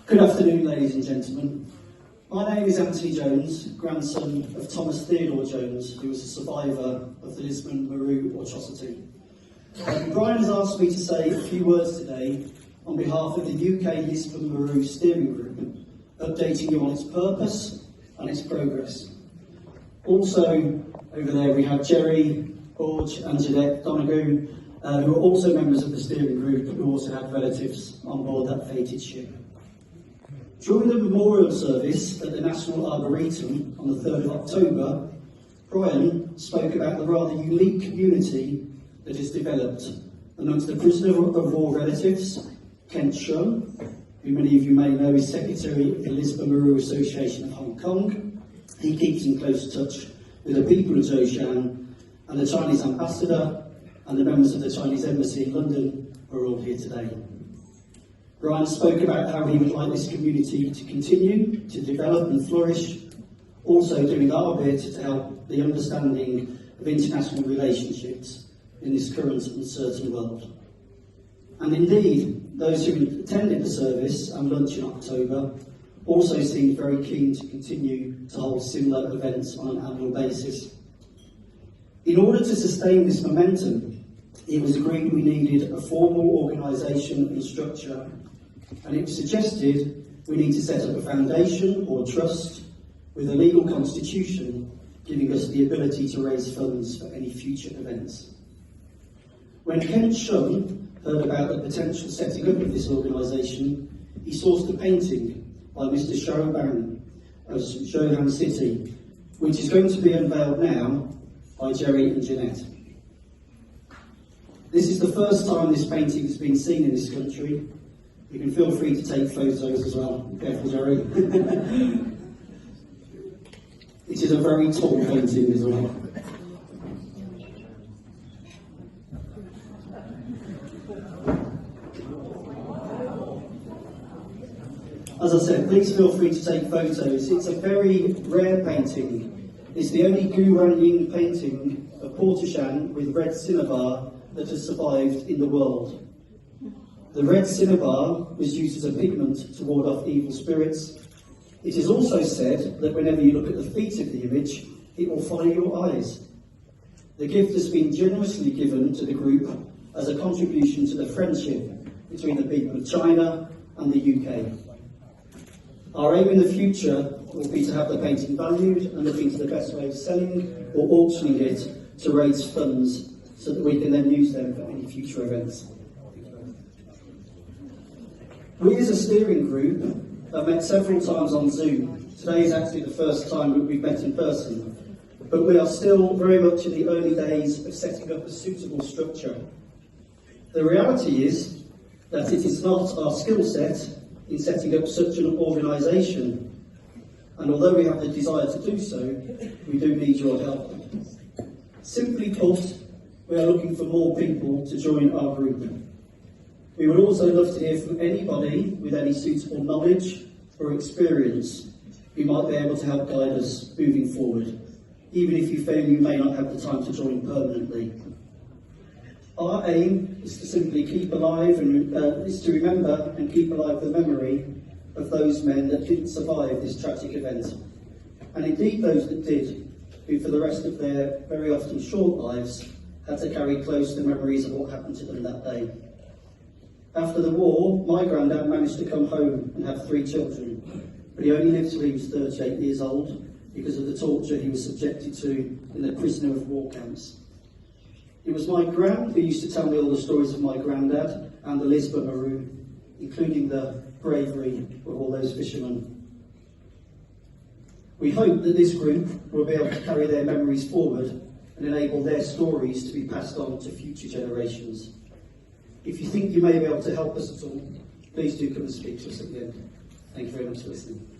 Good afternoon, ladies and gentlemen. My name is Anthony Jones, grandson of Thomas Theodore Jones, who was a survivor of the Lisbon Maru atrocity. Brian has asked me to say a few words today on behalf of the UK Lisbon Maru Steering Group, updating you on its purpose and its progress. Also, over there we have Jerry, George and Jeanette Donoghue, who are also members of the steering group, who also had relatives on board that fated ship. During the memorial service at the National Arboretum on the 3rd of October, Brian spoke about the rather unique community that has developed amongst the prisoner of war relatives, Kent Shun, who many of you may know is Secretary of the Lisbon Maru Association of Hong Kong. He keeps in close touch with the people of Zhoushan, and the Chinese ambassador and the members of the Chinese embassy in London are all here today. Brian spoke about how he would like this community to continue to develop and flourish, also doing our bit to help the understanding of international relationships in this current uncertain world. And indeed, those who attended the service and lunch in October also seemed very keen to continue to hold similar events on an annual basis. In order to sustain this momentum, it was agreed we needed a formal organisation and structure, and it was suggested we need to set up a foundation or trust with a legal constitution giving us the ability to raise funds for any future events. When Kent Shun heard about the potential setting up of this organisation, he sourced a painting by Mr. Shao Bang of Zhoushan City, which is going to be unveiled now by Jerry and Jeanette. This is the first time this painting has been seen in this country. You can feel free to take photos as well. Be careful, Jerry. It is a very tall painting as well. As I said, please feel free to take photos. It's a very rare painting. It's the only Guanyin painting of Portishan with red cinnabar that has survived in the world. The red cinnabar was used as a pigment to ward off evil spirits. It is also said that whenever you look at the feet of the image, it will follow your eyes. The gift has been generously given to the group as a contribution to the friendship between the people of China and the UK. Our aim in the future will be to have the painting valued and look into the best way of selling or auctioning it to raise funds so that we can then use them for any future events. We as a steering group have met several times on Zoom. Today is actually the first time that we've met in person, but we are still very much in the early days of setting up a suitable structure. The reality is that it is not our skill set in setting up such an organisation, and although we have the desire to do so, we do need your help. Simply put, we are looking for more people to join our group. We would also love to hear from anybody with any suitable knowledge or experience who might be able to help guide us moving forward, even if you feel you may not have the time to join permanently. Our aim is to simply keep alive and is to remember and keep alive the memory of those men that didn't survive this tragic event, and indeed those that did, who for the rest of their very often short lives had to carry close the memories of what happened to them that day. After the war, my granddad managed to come home and have 3 children, but he only lived till he was 38 years old because of the torture he was subjected to in the prisoner of war camps. It was my gran who used to tell me all the stories of my granddad and the Lisbon Maru, including the bravery of all those fishermen. We hope that this group will be able to carry their memories forward and enable their stories to be passed on to future generations. If you think you may be able to help us at all, please do come and speak to us at the end. Thank you very much for listening.